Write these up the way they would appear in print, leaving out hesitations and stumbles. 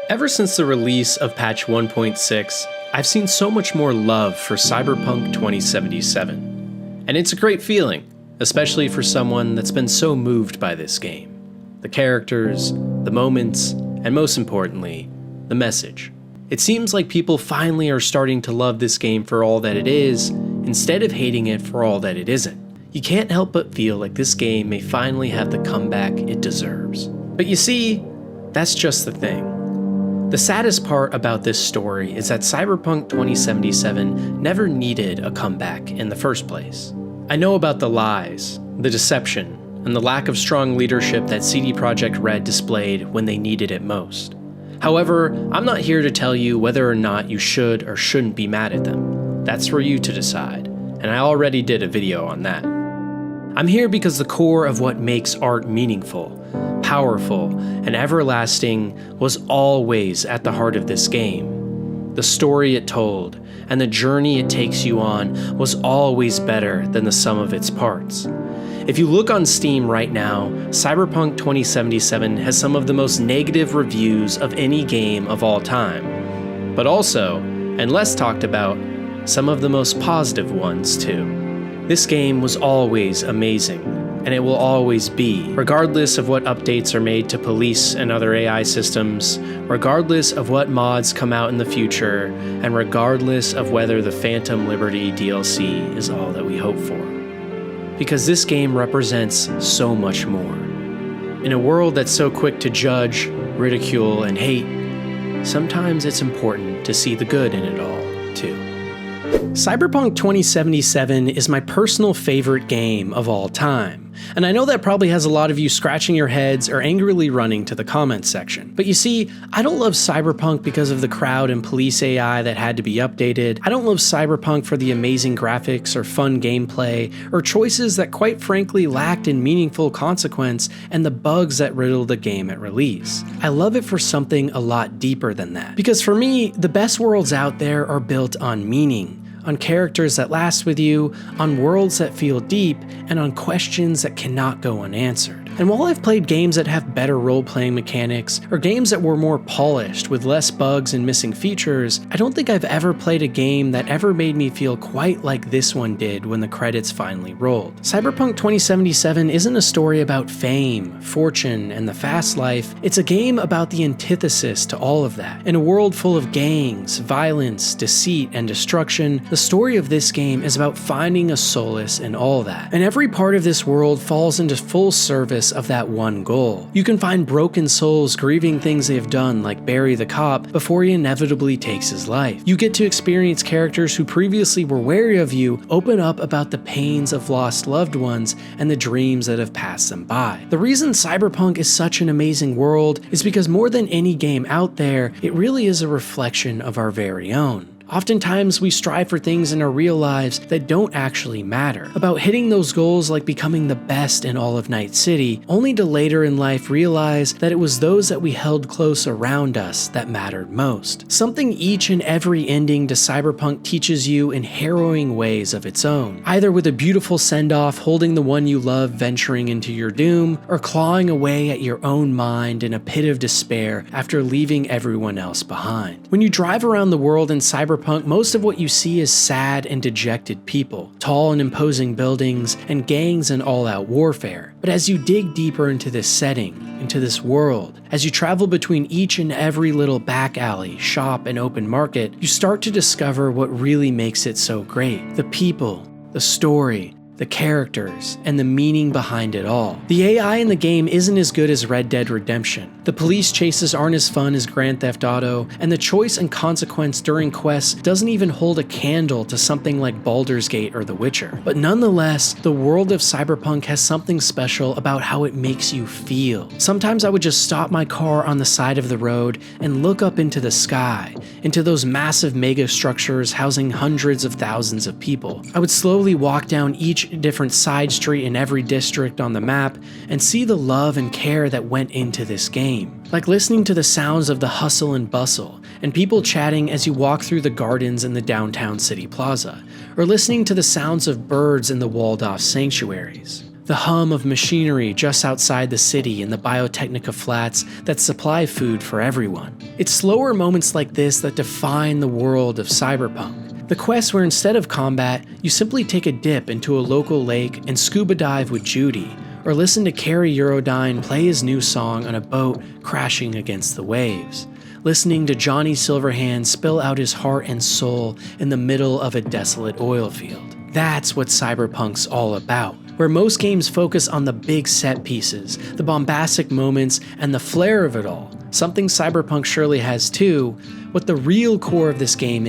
Ever since the release of patch 1.6, I've seen so much more love for Cyberpunk 2077. And it's a great feeling, especially for someone that's been so moved by this game. The characters, the moments, and most importantly, the message. It seems like people finally are starting to love this game for all that it is, instead of hating it for all that it isn't. You can't help but feel like this game may finally have the comeback it deserves. But you see, that's just the thing. The saddest part about this story is that Cyberpunk 2077 never needed a comeback in the first place. I know about the lies, the deception, and the lack of strong leadership that CD Projekt Red displayed when they needed it most. However, I'm not here to tell you whether or not you should or shouldn't be mad at them. That's for you to decide, and I already did a video on that. I'm here because the core of what makes art meaningful, powerful, and everlasting was always at the heart of this game. The story it told, and the journey it takes you on was always better than the sum of its parts. If you look on Steam right now, Cyberpunk 2077 has some of the most negative reviews of any game of all time. But also, and less talked about, some of the most positive ones too. This game was always amazing, and it will always be, regardless of what updates are made to police and other AI systems, regardless of what mods come out in the future, and regardless of whether the Phantom Liberty DLC is all that we hope for. Because this game represents so much more. In a world that's so quick to judge, ridicule, and hate, sometimes it's important to see the good in it all, too. Cyberpunk 2077 is my personal favorite game of all time. And I know that probably has a lot of you scratching your heads or angrily running to the comments section. But you see, I don't love Cyberpunk because of the crowd and police AI that had to be updated. I don't love Cyberpunk for the amazing graphics or fun gameplay, or choices that quite frankly lacked in meaningful consequence and the bugs that riddled the game at release. I love it for something a lot deeper than that. Because for me, the best worlds out there are built on meaning, on characters that last with you, on worlds that feel deep, and on questions that cannot go unanswered. And while I've played games that have better role-playing mechanics, or games that were more polished with less bugs and missing features, I don't think I've ever played a game that ever made me feel quite like this one did when the credits finally rolled. Cyberpunk 2077 isn't a story about fame, fortune, and the fast life. It's a game about the antithesis to all of that. In a world full of gangs, violence, deceit, and destruction, the story of this game is about finding a solace in all that. And every part of this world falls into full service of that one goal. You can find broken souls grieving things they have done, like Barry the cop, before he inevitably takes his life. You get to experience characters who previously were wary of you open up about the pains of lost loved ones and the dreams that have passed them by. The reason Cyberpunk is such an amazing world is because more than any game out there, it really is a reflection of our very own. Oftentimes, we strive for things in our real lives that don't actually matter, about hitting those goals like becoming the best in all of Night City, only to later in life realize that it was those that we held close around us that mattered most. Something each and every ending to Cyberpunk teaches you in harrowing ways of its own, either with a beautiful send-off holding the one you love venturing into your doom, or clawing away at your own mind in a pit of despair after leaving everyone else behind. When you drive around the world in Cyberpunk, most of what you see is sad and dejected people, tall and imposing buildings, and gangs and all-out warfare. But as you dig deeper into this setting, into this world, as you travel between each and every little back alley, shop, and open market, you start to discover what really makes it so great. The people, the story, the characters, and the meaning behind it all. The AI in the game isn't as good as Red Dead Redemption. The police chases aren't as fun as Grand Theft Auto, and the choice and consequence during quests doesn't even hold a candle to something like Baldur's Gate or The Witcher. But nonetheless, the world of Cyberpunk has something special about how it makes you feel. Sometimes I would just stop my car on the side of the road and look up into the sky, into those massive mega structures housing hundreds of thousands of people. I would slowly walk down each different side street in every district on the map and see the love and care that went into this game. Like listening to the sounds of the hustle and bustle and people chatting as you walk through the gardens in the downtown city plaza, or listening to the sounds of birds in the walled off sanctuaries. The hum of machinery just outside the city and the Biotechnica flats that supply food for everyone. It's slower moments like this that define the world of Cyberpunk. The quests where instead of combat, you simply take a dip into a local lake and scuba dive with Judy, or listen to Carrie Eurodyne play his new song on a boat crashing against the waves. Listening to Johnny Silverhand spill out his heart and soul in the middle of a desolate oil field. That's what Cyberpunk's all about. Where most games focus on the big set pieces, the bombastic moments, and the flair of it all, something Cyberpunk surely has too, what the real core of this game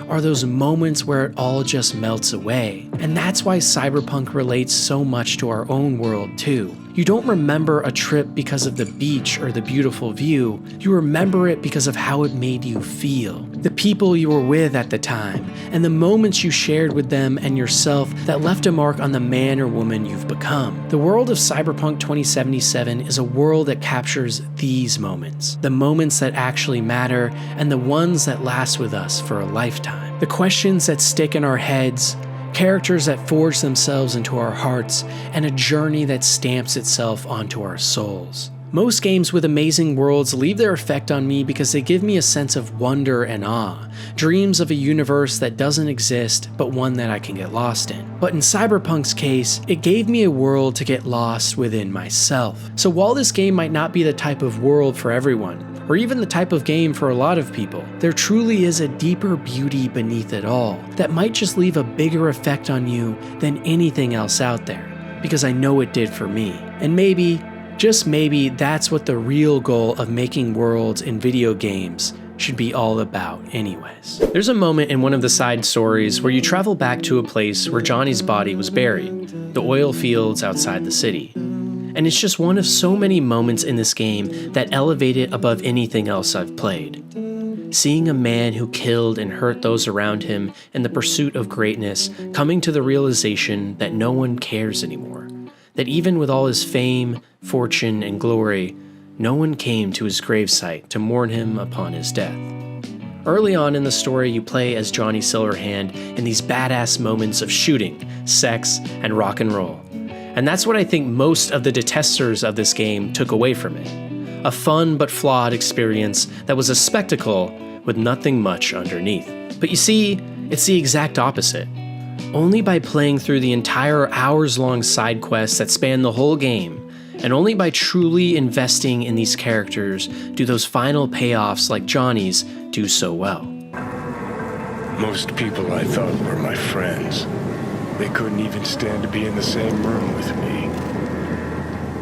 are those moments where it all just melts away. And that's why Cyberpunk relates so much to our own world too. You don't remember a trip because of the beach or the beautiful view, you remember it because of how it made you feel. The people you were with at the time, and the moments you shared with them and yourself that left a mark on the man or woman you've become. The world of Cyberpunk 2077 is a world that captures these moments. The moments that actually matter, and the ones that last with us for a lifetime. The questions that stick in our heads, characters that forge themselves into our hearts, and a journey that stamps itself onto our souls. Most games with amazing worlds leave their effect on me because they give me a sense of wonder and awe, dreams of a universe that doesn't exist, but one that I can get lost in. But in Cyberpunk's case, it gave me a world to get lost within myself. So while this game might not be the type of world for everyone, or even the type of game for a lot of people, there truly is a deeper beauty beneath it all that might just leave a bigger effect on you than anything else out there, because I know it did for me. And maybe, just maybe, that's what the real goal of making worlds in video games should be all about anyways. There's a moment in one of the side stories where you travel back to a place where Johnny's body was buried, the oil fields outside the city. And it's just one of so many moments in this game that elevate it above anything else I've played. Seeing a man who killed and hurt those around him in the pursuit of greatness coming to the realization that no one cares anymore. That even with all his fame, fortune, and glory, no one came to his gravesite to mourn him upon his death. Early on in the story, you play as Johnny Silverhand in these badass moments of shooting, sex, and rock and roll. And that's what I think most of the detesters of this game took away from it. A fun but flawed experience that was a spectacle with nothing much underneath. But you see, it's the exact opposite. Only by playing through the entire hours-long side quests that span the whole game, and only by truly investing in these characters do those final payoffs like Johnny's do so well. Most people I thought were my friends. They couldn't even stand to be in the same room with me.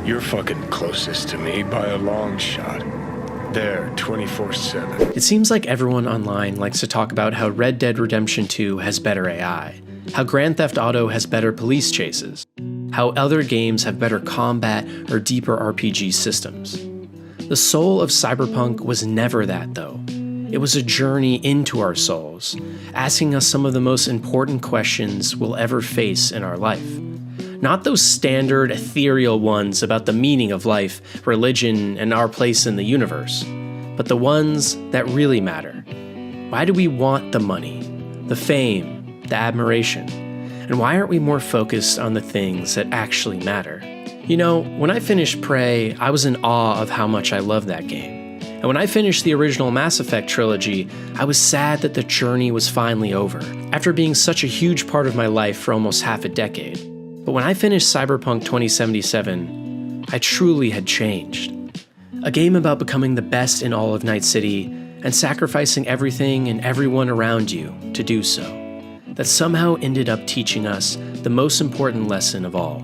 You're fucking closest to me by a long shot. There, 24/7. It seems like everyone online likes to talk about how Red Dead Redemption 2 has better AI, how Grand Theft Auto has better police chases, how other games have better combat or deeper RPG systems. The soul of Cyberpunk was never that though. It was a journey into our souls, asking us some of the most important questions we'll ever face in our life. Not those standard ethereal ones about the meaning of life, religion, and our place in the universe, but the ones that really matter. Why do we want the money, the fame, the admiration? And why aren't we more focused on the things that actually matter? You know, when I finished Prey, I was in awe of how much I loved that game. And when I finished the original Mass Effect trilogy, I was sad that the journey was finally over, after being such a huge part of my life for almost half a decade. But when I finished Cyberpunk 2077, I truly had changed. A game about becoming the best in all of Night City and sacrificing everything and everyone around you to do so, that somehow ended up teaching us the most important lesson of all,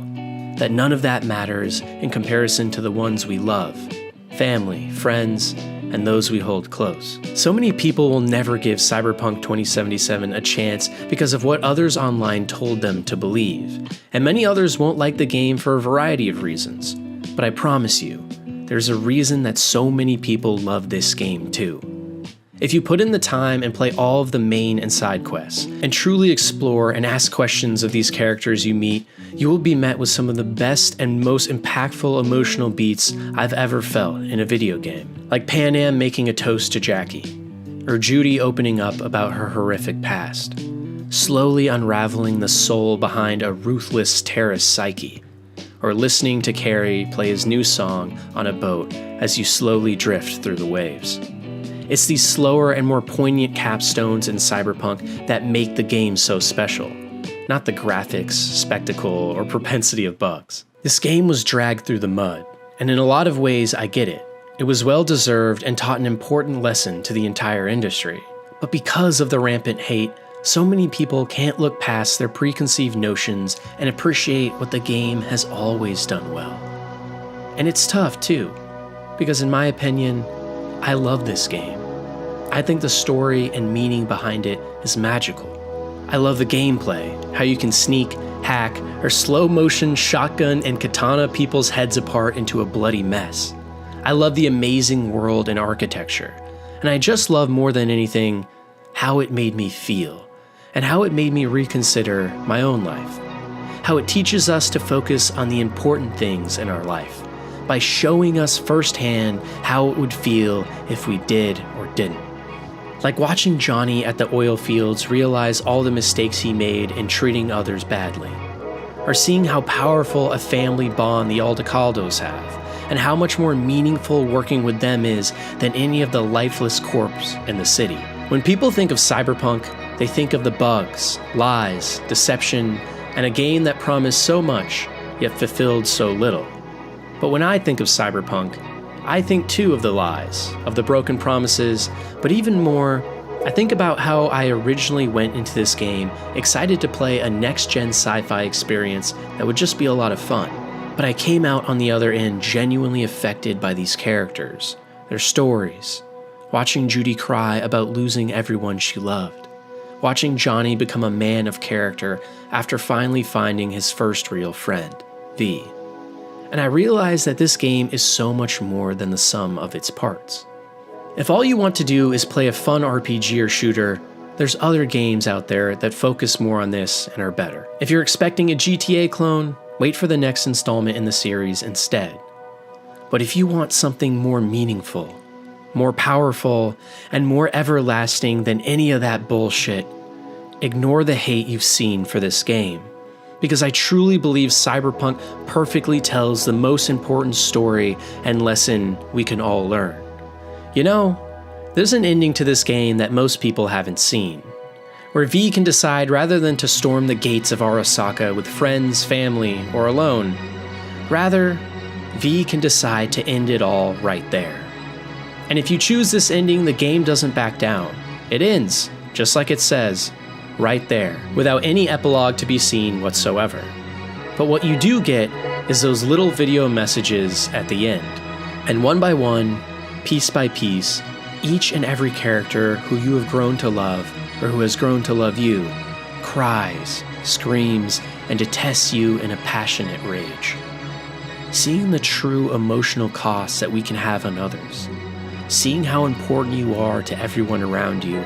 that none of that matters in comparison to the ones we love. Family, friends, and those we hold close. So many people will never give Cyberpunk 2077 a chance because of what others online told them to believe, and many others won't like the game for a variety of reasons. But I promise you, there's a reason that so many people love this game too. If you put in the time and play all of the main and side quests, and truly explore and ask questions of these characters you meet, you will be met with some of the best and most impactful emotional beats I've ever felt in a video game. Like Pan Am making a toast to Jackie, or Judy opening up about her horrific past, slowly unraveling the soul behind a ruthless terrorist psyche, or listening to Carrie play his new song on a boat as you slowly drift through the waves. It's these slower and more poignant capstones in Cyberpunk that make the game so special, not the graphics, spectacle, or propensity of bugs. This game was dragged through the mud, and in a lot of ways I get it. It was well-deserved and taught an important lesson to the entire industry. But because of the rampant hate, so many people can't look past their preconceived notions and appreciate what the game has always done well. And it's tough too, because in my opinion, I love this game. I think the story and meaning behind it is magical. I love the gameplay, how you can sneak, hack, or slow motion shotgun and katana people's heads apart into a bloody mess. I love the amazing world and architecture, and I just love more than anything how it made me feel, and how it made me reconsider my own life. How it teaches us to focus on the important things in our life, by showing us firsthand how it would feel if we did or didn't. Like watching Johnny at the oil fields realize all the mistakes he made in treating others badly. Or seeing how powerful a family bond the Aldecaldos have, and how much more meaningful working with them is than any of the lifeless corpse in the city. When people think of Cyberpunk, they think of the bugs, lies, deception, and a game that promised so much, yet fulfilled so little. But when I think of Cyberpunk, I think too of the lies, of the broken promises, but even more, I think about how I originally went into this game excited to play a next-gen sci-fi experience that would just be a lot of fun. But I came out on the other end genuinely affected by these characters, their stories, watching Judy cry about losing everyone she loved, watching Johnny become a man of character after finally finding his first real friend, V. And I realized that this game is so much more than the sum of its parts. If all you want to do is play a fun RPG or shooter, there's other games out there that focus more on this and are better. If you're expecting a GTA clone, wait for the next installment in the series instead. But if you want something more meaningful, more powerful, and more everlasting than any of that bullshit, ignore the hate you've seen for this game. Because I truly believe Cyberpunk perfectly tells the most important story and lesson we can all learn. You know, there's an ending to this game that most people haven't seen, where V can decide rather than to storm the gates of Arasaka with friends, family, or alone, rather, V can decide to end it all right there. And if you choose this ending, the game doesn't back down. It ends, just like it says, right there, without any epilogue to be seen whatsoever. But what you do get is those little video messages at the end. And one by one, piece by piece, each and every character who you have grown to love, or who has grown to love you, cries, screams, and detests you in a passionate rage. Seeing the true emotional costs that we can have on others, seeing how important you are to everyone around you,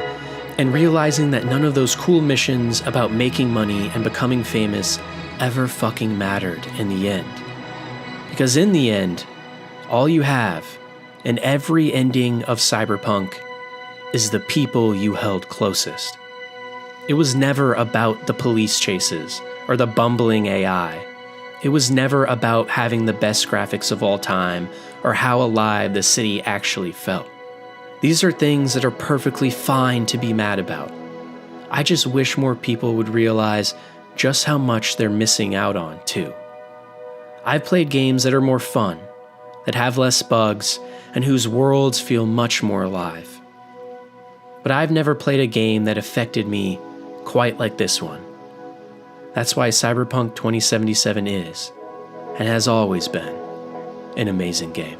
and realizing that none of those cool missions about making money and becoming famous ever fucking mattered in the end. Because in the end, all you have, in every ending of Cyberpunk, is the people you held closest. It was never about the police chases or the bumbling AI. It was never about having the best graphics of all time or how alive the city actually felt. These are things that are perfectly fine to be mad about. I just wish more people would realize just how much they're missing out on, too. I've played games that are more fun, that have less bugs, and whose worlds feel much more alive. But I've never played a game that affected me quite like this one. That's why Cyberpunk 2077 is, and has always been, an amazing game.